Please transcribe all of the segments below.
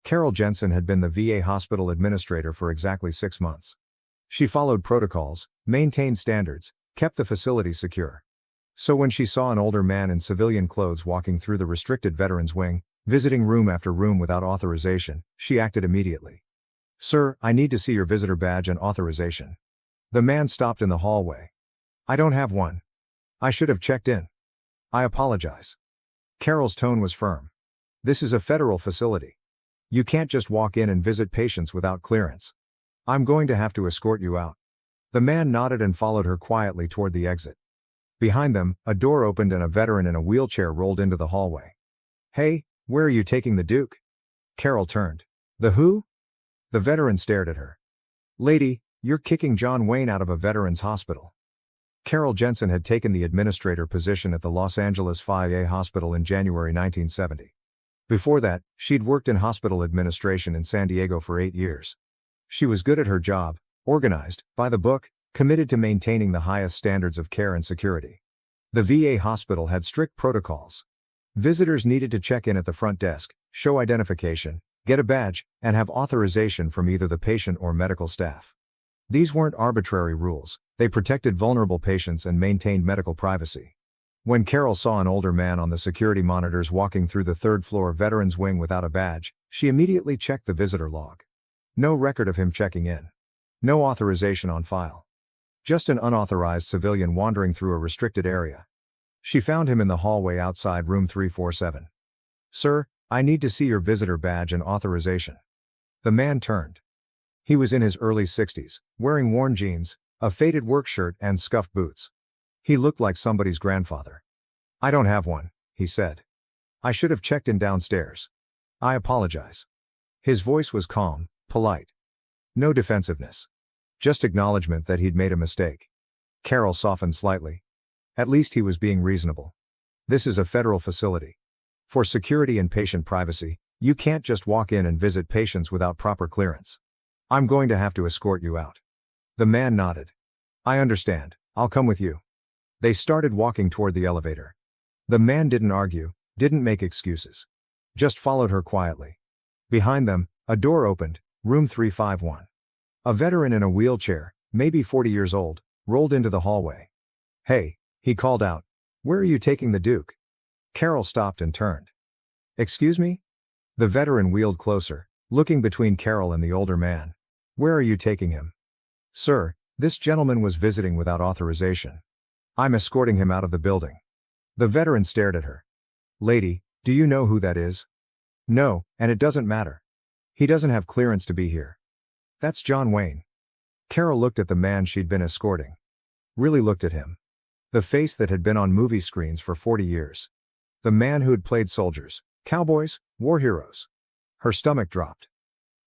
Carol Jensen had been the VA hospital administrator for exactly 6 months. She followed protocols, maintained standards, kept the facility secure. So when she saw an older man in civilian clothes walking through the restricted veterans wing, visiting room after room without authorization, she acted immediately. "Sir, I need to see your visitor badge and authorization." The man stopped in the hallway. "I don't have one. I should have checked in. I apologize." Carol's tone was firm. "This is a federal facility. You can't just walk in and visit patients without clearance. I'm going to have to escort you out." The man nodded and followed her quietly toward the exit. Behind them, a door opened and a veteran in a wheelchair rolled into the hallway. "Hey, where are you taking the Duke?" Carol turned. "The who?" The veteran stared at her. "Lady, you're kicking John Wayne out of a veterans hospital." Carol Jensen had taken the administrator position at the Los Angeles VA hospital in January 1970. Before that, she'd worked in hospital administration in San Diego for 8 years. She was good at her job, organized, by the book, committed to maintaining the highest standards of care and security. The VA hospital had strict protocols. Visitors needed to check in at the front desk, show identification, get a badge, and have authorization from either the patient or medical staff. These weren't arbitrary rules, they protected vulnerable patients and maintained medical privacy. When Carol saw an older man on the security monitors walking through the third-floor veterans wing without a badge, she immediately checked the visitor log. No record of him checking in. No authorization on file. Just an unauthorized civilian wandering through a restricted area. She found him in the hallway outside room 347. "Sir, I need to see your visitor badge and authorization." The man turned. He was in his early 60s, wearing worn jeans, a faded work shirt and scuffed boots. He looked like somebody's grandfather. "I don't have one," he said. "I should have checked in downstairs. I apologize." His voice was calm, polite. No defensiveness. Just acknowledgement that he'd made a mistake. Carol softened slightly. At least he was being reasonable. This is a federal facility. For security and patient privacy, you can't just walk in and visit patients without proper clearance. "I'm going to have to escort you out." The man nodded. "I understand, I'll come with you." They started walking toward the elevator. The man didn't argue, didn't make excuses. Just followed her quietly. Behind them, a door opened, room 351. A veteran in a wheelchair, maybe 40 years old, rolled into the hallway. "Hey," he called out. "Where are you taking the Duke?" Carol stopped and turned. "Excuse me?" The veteran wheeled closer, looking between Carol and the older man. "Where are you taking him?" "Sir, this gentleman was visiting without authorization. I'm escorting him out of the building." The veteran stared at her. "Lady, do you know who that is?" "No, and it doesn't matter. He doesn't have clearance to be here." "That's John Wayne." Carol looked at the man she'd been escorting. Really looked at him. The face that had been on movie screens for 40 years. The man who had played soldiers, cowboys, war heroes. Her stomach dropped.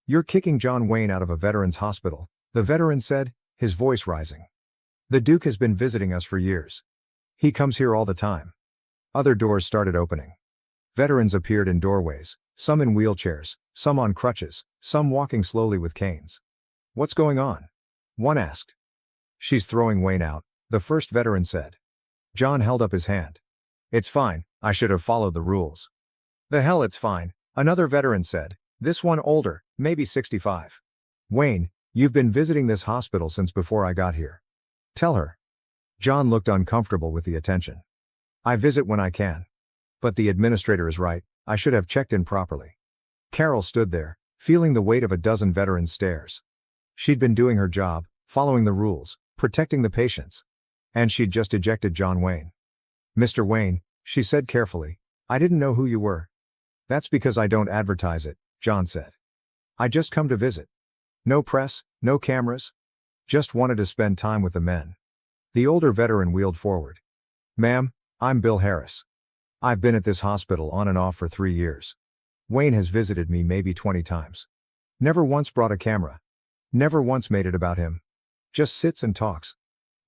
"You're kicking John Wayne out of a veterans hospital," the veteran said, his voice rising. "The Duke has been visiting us for years. He comes here all the time." Other doors started opening. Veterans appeared in doorways, some in wheelchairs, some on crutches, some walking slowly with canes. "What's going on?" one asked. "She's throwing Wayne out," the first veteran said. John held up his hand. "It's fine, I should have followed the rules." "The hell it's fine," another veteran said, this one older, maybe 65. "Wayne, you've been visiting this hospital since before I got here. Tell her." John looked uncomfortable with the attention. "I visit when I can. But the administrator is right, I should have checked in properly." Carol stood there, feeling the weight of a dozen veterans' stares. She'd been doing her job, following the rules, protecting the patients. And she'd just ejected John Wayne. "Mr. Wayne," she said carefully, "I didn't know who you were." "That's because I don't advertise it," John said. "I just come to visit. No press, no cameras. Just wanted to spend time with the men." The older veteran wheeled forward. "Ma'am, I'm Bill Harris. I've been at this hospital on and off for 3 years. Wayne has visited me maybe 20 times. Never once brought a camera. Never once made it about him. Just sits and talks.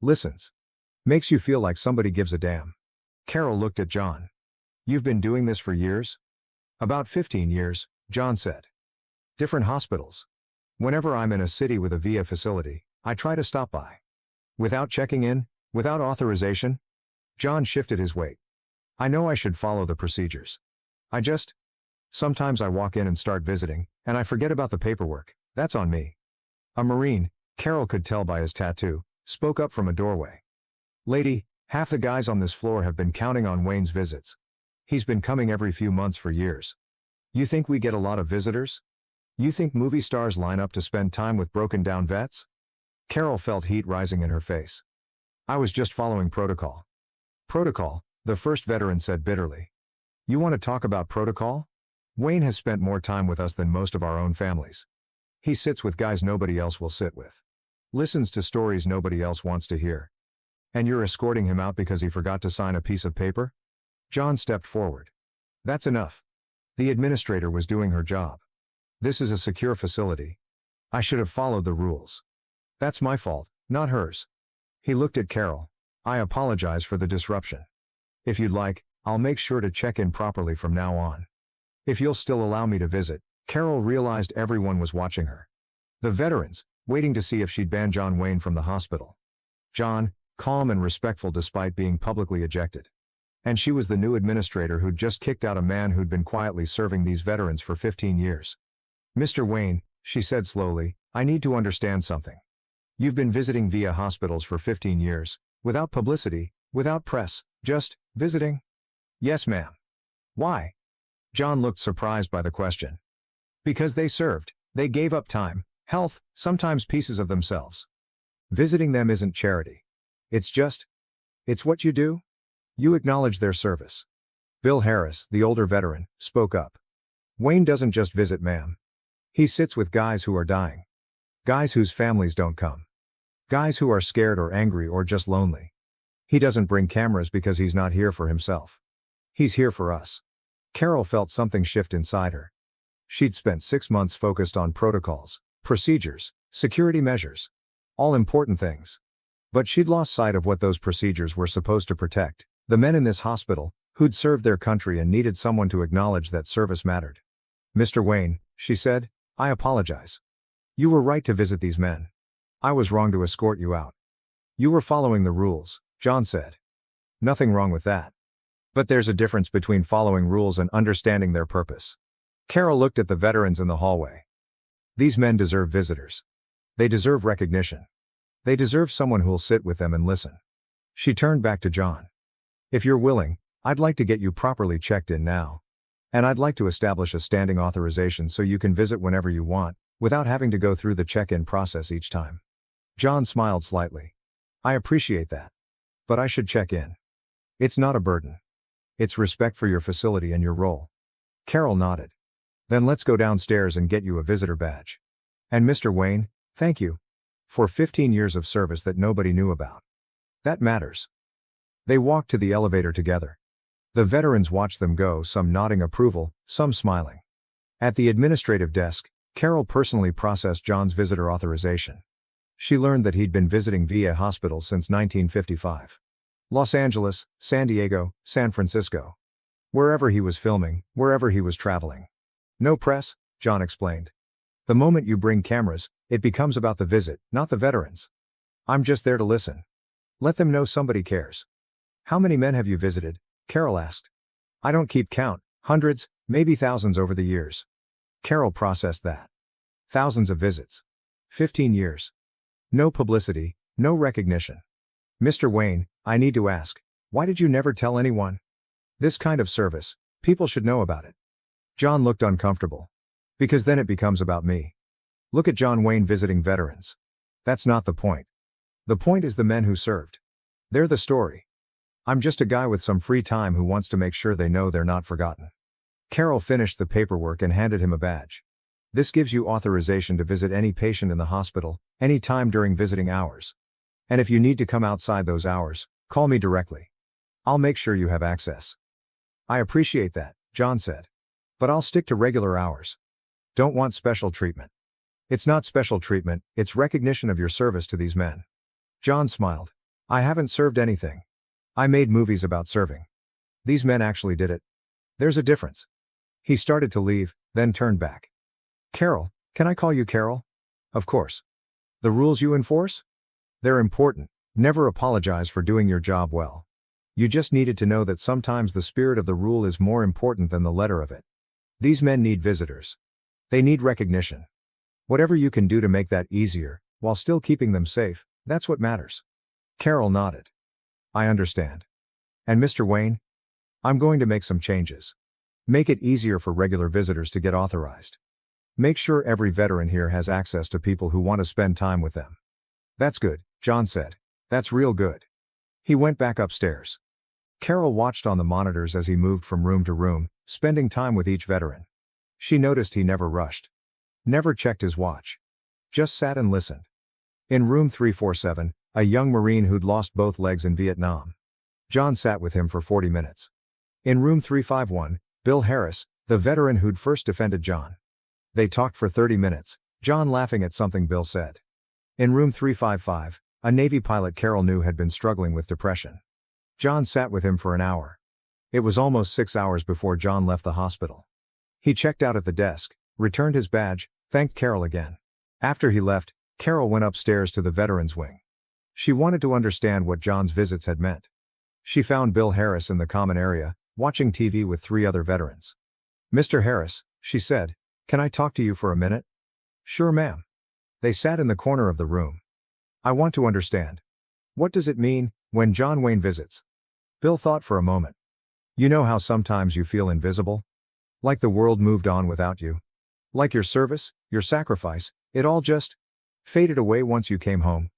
Listens. Makes you feel like somebody gives a damn." Carol looked at John. "You've been doing this for years?" "About 15 years, John said. Different hospitals. Whenever I'm in a city with a VA facility, I try to stop by. Without checking in, without authorization." John shifted his weight. "I know I should follow the procedures. Sometimes I walk in and start visiting, And I forget about the paperwork. That's on me. A Marine, Carol could tell by his tattoo, spoke up from a doorway. Lady, half the guys on this floor have been counting on Wayne's visits. He's been coming every few months for years. You think we get a lot of visitors? You think movie stars line up to spend time with broken down vets? Carol felt heat rising in her face. I was just following protocol. Protocol, the first veteran said bitterly. You want to talk about protocol? Wayne has spent more time with us than most of our own families. He sits with guys nobody else will sit with. Listens to stories nobody else wants to hear. And you're escorting him out because he forgot to sign a piece of paper? John stepped forward. That's enough. The administrator was doing her job. This is a secure facility. I should have followed the rules. That's my fault, not hers. He looked at Carol. I apologize for the disruption. If you'd like, I'll make sure to check in properly from now on. If you'll still allow me to visit. Carol realized everyone was watching her. The veterans, waiting to see if she'd ban John Wayne from the hospital. John, calm and respectful despite being publicly ejected. And she was the new administrator who'd just kicked out a man who'd been quietly serving these veterans for 15 years. Mr. Wayne, she said slowly, I need to understand something. You've been visiting VA hospitals for 15 years, without publicity, without press, just visiting? Yes, ma'am. Why? John looked surprised by the question. Because they served, they gave up time, health, sometimes pieces of themselves. Visiting them isn't charity. It's what you do. You acknowledge their service. Bill Harris, the older veteran, spoke up. Wayne doesn't just visit, ma'am. He sits with guys who are dying. Guys whose families don't come. Guys who are scared or angry or just lonely. He doesn't bring cameras because he's not here for himself. He's here for us. Carol felt something shift inside her. She'd spent 6 months focused on protocols, procedures, security measures. All important things. But she'd lost sight of what those procedures were supposed to protect. The men in this hospital, who'd served their country and needed someone to acknowledge that service mattered. Mr. Wayne, she said, I apologize. You were right to visit these men. I was wrong to escort you out. You were following the rules, John said. Nothing wrong with that. But there's a difference between following rules and understanding their purpose. Carol looked at the veterans in the hallway. These men deserve visitors. They deserve recognition. They deserve someone who'll sit with them and listen. She turned back to John. If you're willing, I'd like to get you properly checked in now. And I'd like to establish a standing authorization so you can visit whenever you want, without having to go through the check-in process each time. John smiled slightly. I appreciate that. But I should check in. It's not a burden. It's respect for your facility and your role. Carol nodded. Then let's go downstairs and get you a visitor badge. And Mr. Wayne, thank you. For 15 years of service that nobody knew about. That matters. They walked to the elevator together. The veterans watched them go, some nodding approval, some smiling. At the administrative desk, Carol personally processed John's visitor authorization. She learned that he'd been visiting VA hospitals since 1955. Los Angeles, San Diego, San Francisco. Wherever he was filming, wherever he was traveling. No press, John explained. The moment you bring cameras, it becomes about the visit, not the veterans. I'm just there to listen. Let them know somebody cares. How many men have you visited? Carol asked. I don't keep count, hundreds, maybe thousands over the years. Carol processed that. Thousands of visits. 15 years. No publicity, no recognition. Mr. Wayne, I need to ask, why did you never tell anyone? This kind of service, people should know about it. John looked uncomfortable. Because then it becomes about me. Look at John Wayne visiting veterans. That's not the point. The point is the men who served. They're the story. I'm just a guy with some free time who wants to make sure they know they're not forgotten. Carol finished the paperwork and handed him a badge. This gives you authorization to visit any patient in the hospital, any time during visiting hours. And if you need to come outside those hours, call me directly. I'll make sure you have access. I appreciate that, John said. But I'll stick to regular hours. Don't want special treatment. It's not special treatment, it's recognition of your service to these men. John smiled. I haven't served anything. I made movies about serving. These men actually did it. There's a difference. He started to leave, then turned back. Carol, can I call you Carol? Of course. The rules you enforce? They're important. Never apologize for doing your job well. You just needed to know that sometimes the spirit of the rule is more important than the letter of it. These men need visitors. They need recognition. Whatever you can do to make that easier, while still keeping them safe, that's what matters. Carol nodded. I understand. And Mr. Wayne? I'm going to make some changes. Make it easier for regular visitors to get authorized. Make sure every veteran here has access to people who want to spend time with them. That's good, John said. That's real good. He went back upstairs. Carol watched on the monitors as he moved from room to room, spending time with each veteran. She noticed he never rushed. Never checked his watch. Just sat and listened. In room 347, a young Marine who'd lost both legs in Vietnam. John sat with him for 40 minutes. In room 351, Bill Harris, the veteran who'd first defended John. They talked for 30 minutes, John laughing at something Bill said. In room 355, a Navy pilot Carol knew had been struggling with depression. John sat with him for an hour. It was almost 6 hours before John left the hospital. He checked out at the desk, returned his badge, thanked Carol again. After he left, Carol went upstairs to the veterans wing. She wanted to understand what John's visits had meant. She found Bill Harris in the common area, watching TV with 3 other veterans. Mr. Harris, she said, can I talk to you for a minute? Sure, ma'am. They sat in the corner of the room. I want to understand. What does it mean, when John Wayne visits? Bill thought for a moment. You know how sometimes you feel invisible? Like the world moved on without you? Like your service, your sacrifice, it all just faded away once you came home?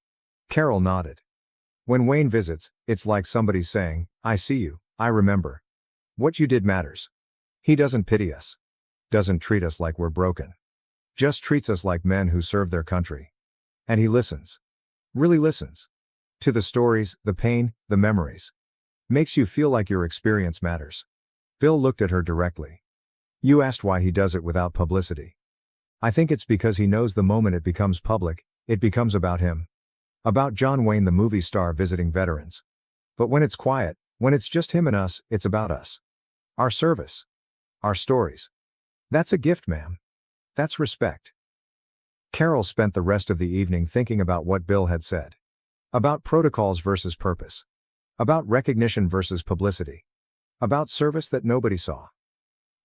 Carol nodded. When Wayne visits, it's like somebody's saying, I see you, I remember. What you did matters. He doesn't pity us. Doesn't treat us like we're broken. Just treats us like men who serve their country. And he listens. Really listens. To the stories, the pain, the memories. Makes you feel like your experience matters. Bill looked at her directly. You asked why he does it without publicity. I think it's because he knows the moment it becomes public, it becomes about him. About John Wayne the movie star visiting veterans. But when it's quiet, when it's just him and us, it's about us. Our service. Our stories. That's a gift, ma'am. That's respect. Carol spent the rest of the evening thinking about what Bill had said. About protocols versus purpose. About recognition versus publicity. About service that nobody saw.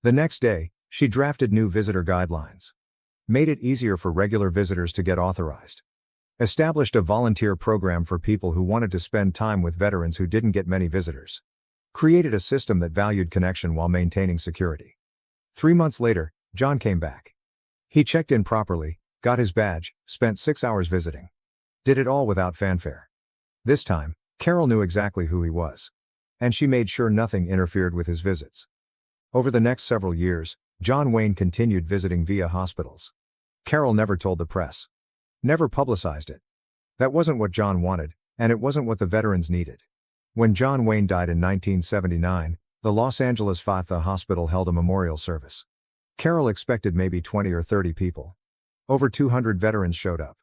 The next day, she drafted new visitor guidelines. Made it easier for regular visitors to get authorized. Established a volunteer program for people who wanted to spend time with veterans who didn't get many visitors. Created a system that valued connection while maintaining security. 3 months later, John came back. He checked in properly, got his badge, spent 6 hours visiting. Did it all without fanfare. This time, Carol knew exactly who he was. And she made sure nothing interfered with his visits. Over the next several years, John Wayne continued visiting VA hospitals. Carol never told the press. Never publicized it. That wasn't what John wanted, and it wasn't what the veterans needed. When John Wayne died in 1979, the Los Angeles Fatha Hospital held a memorial service. Carol expected maybe 20 or 30 people. Over 200 veterans showed up.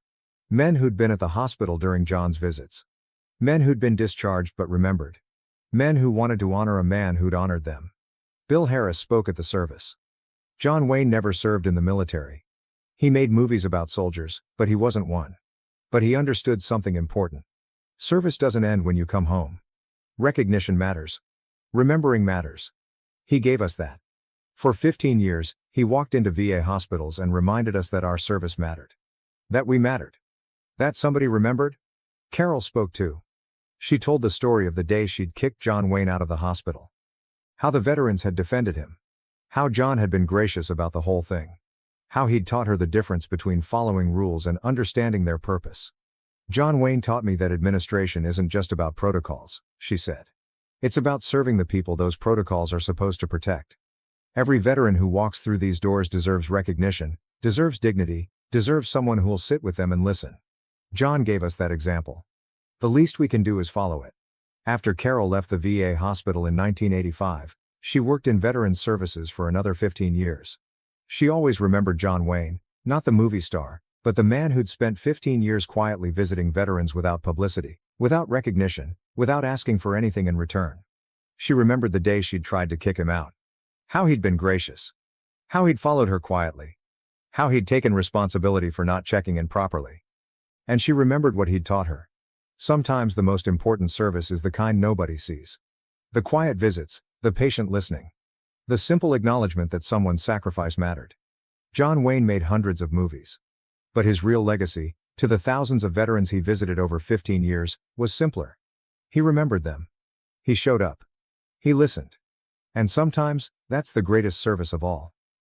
Men who'd been at the hospital during John's visits. Men who'd been discharged but remembered. Men who wanted to honor a man who'd honored them. Bill Harris spoke at the service. John Wayne never served in the military. He made movies about soldiers, but he wasn't one. But he understood something important. Service doesn't end when you come home. Recognition matters. Remembering matters. He gave us that. For 15 years, he walked into VA hospitals and reminded us that our service mattered. That we mattered. That somebody remembered? Carol spoke too. She told the story of the day she'd kicked John Wayne out of the hospital. How the veterans had defended him. How John had been gracious about the whole thing. How he'd taught her the difference between following rules and understanding their purpose. John Wayne taught me that administration isn't just about protocols, she said. It's about serving the people those protocols are supposed to protect. Every veteran who walks through these doors deserves recognition, deserves dignity, deserves someone who'll sit with them and listen. John gave us that example. The least we can do is follow it. After Carol left the VA hospital in 1985, she worked in veterans services for another 15 years. She always remembered John Wayne, not the movie star, but the man who'd spent 15 years quietly visiting veterans without publicity, without recognition, without asking for anything in return. She remembered the day she'd tried to kick him out. How he'd been gracious. How he'd followed her quietly. How he'd taken responsibility for not checking in properly. And she remembered what he'd taught her. Sometimes the most important service is the kind nobody sees. The quiet visits, the patient listening. The simple acknowledgement that someone's sacrifice mattered. John Wayne made hundreds of movies. But his real legacy, to the thousands of veterans he visited over 15 years, was simpler. He remembered them. He showed up. He listened. And sometimes, that's the greatest service of all.